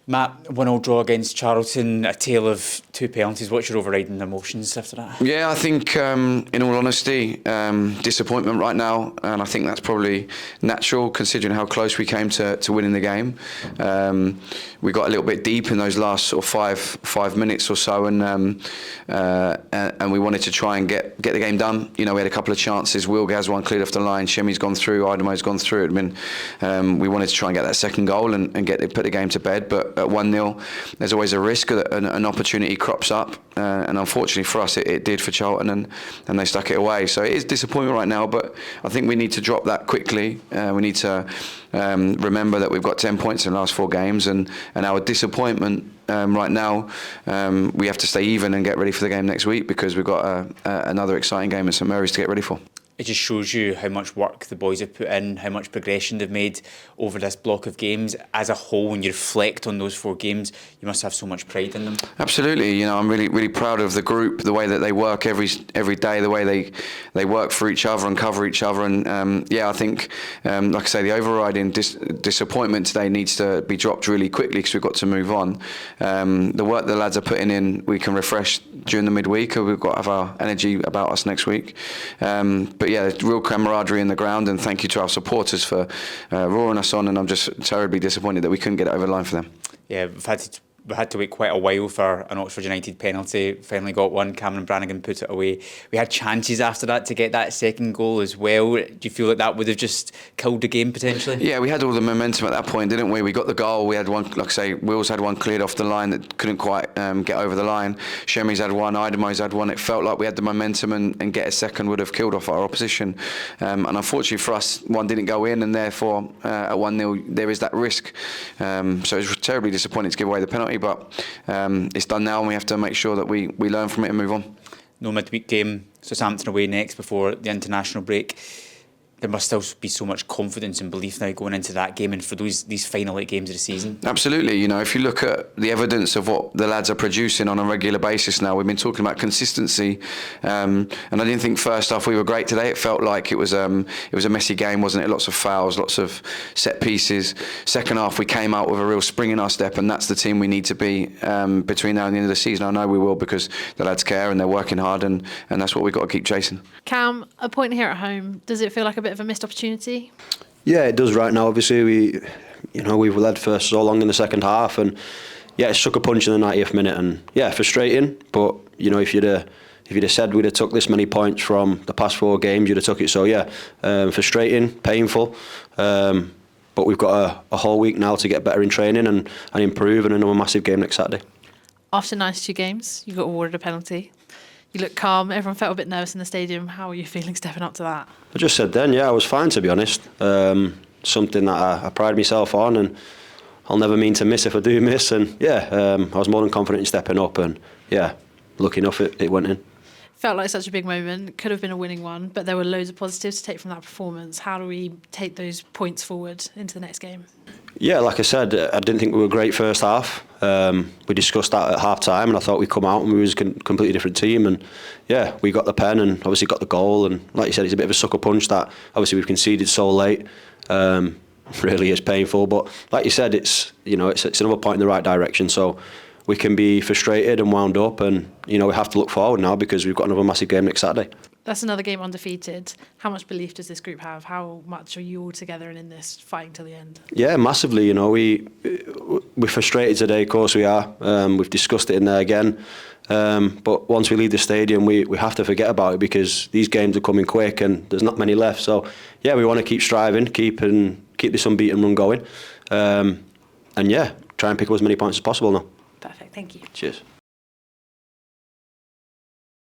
Matt, 1-1 draw against Charlton, a tale of two penalties. What's your overriding emotions after that? Yeah, I think, in all honesty, disappointment right now, and I think that's probably natural considering how close we came to winning the game. We got a little bit deep in those last sort of five minutes or so, and we wanted to try and get the game done. You know, we had a couple of chances. Wilg has one cleared off the line. Shemi's gone through. Idamo's gone through. We wanted to try and get that second goal and put the game to bed, but at 1-0, there's always a risk that an opportunity crops up, and unfortunately for us, it did for Charlton, and they stuck it away. So it is disappointment right now, but I think we need to drop that quickly. We need to remember that we've got 10 points in the last 4 games, and our disappointment right now, we have to stay even and get ready for the game next week, because we've got another exciting game at St Mary's to get ready for. It just shows you how much work the boys have put in, how much progression they've made over this block of games. As a whole, when you reflect on those 4 games, you must have so much pride in them. Absolutely, you know, I'm really proud of the group, the way that they work every day, the way they work for each other and cover each other, and yeah, I think, like I say, the overriding disappointment today needs to be dropped really quickly, because we've got to move on. The work the lads are putting in, we can refresh during the midweek, or we've got to have our energy about us next week. But yeah, real camaraderie in the ground, and thank you to our supporters for roaring us on, and I'm just terribly disappointed that we couldn't get it over the line for them. Yeah, we had to wait quite a while for an Oxford United penalty. Finally got one. Cameron Brannagan put it away. We had chances after that to get that second goal as well. Do you feel like that would have just killed the game potentially? Yeah, we had all the momentum at that point, didn't we? We got the goal. We had one, like I say, Wills had one cleared off the line that couldn't quite get over the line. Shemi's had one. Idamo's had one. It felt like we had the momentum, and get a second would have killed off our opposition. And unfortunately for us, one didn't go in, and therefore at 1-0 there is that risk. So it was terribly disappointing to give away the penalty. But it's done now, and we have to make sure that we learn from it and move on. No midweek game, Southampton away next before the international break. There must still be so much confidence and belief now going into that game and for these final 8 games of the season. Absolutely. You know, if you look at the evidence of what the lads are producing on a regular basis now, we've been talking about consistency, and I didn't think first half we were great today. It felt like it was a messy game, wasn't it? Lots of fouls, lots of set pieces. Second half we came out with a real spring in our step, and that's the team we need to be between now and the end of the season. I know we will, because the lads care and they're working hard, and that's what we've got to keep chasing. Cam, a point here at home, does it feel like a bit of a missed opportunity? Yeah, it does right now. Obviously, we've led for so long in the second half, and yeah, it struck a punch in the 90th minute, and yeah, frustrating. But you know, if you'd have said we'd have took this many points from the past 4 games, you'd have took it. So yeah, frustrating, painful. But we've got a whole week now to get better in training and improve, and another massive game next Saturday. After 92 games, you got awarded a penalty. You look calm. Everyone felt a bit nervous in the stadium. How are you feeling stepping up to that? I just said then, yeah, I was fine, to be honest. Something that I pride myself on, and I'll never mean to miss if I do miss. And yeah, I was more than confident in stepping up, and yeah, lucky enough it went in. Felt like such a big moment. Could have been a winning one, but there were loads of positives to take from that performance. How do we take those points forward into the next game? Yeah, like I said, I didn't think we were great first half. We discussed that at half time, and I thought we'd come out and we was a completely different team. And yeah, we got the pen and obviously got the goal. And like you said, it's a bit of a sucker punch that obviously we've conceded so late. Really is painful, but like you said, it's another point in the right direction. So we can be frustrated and wound up, and we have to look forward now, because we've got another massive game next Saturday. That's another game undefeated. How much belief does this group have? How much are you all together and in this fighting till the end? Yeah, massively. We're frustrated today, of course we are. We've discussed it in there again. But once we leave the stadium, we have to forget about it, because these games are coming quick and there's not many left. So yeah, we want to keep striving, keep this unbeaten run going, and yeah, try and pick up as many points as possible now. Perfect. Thank you. Cheers.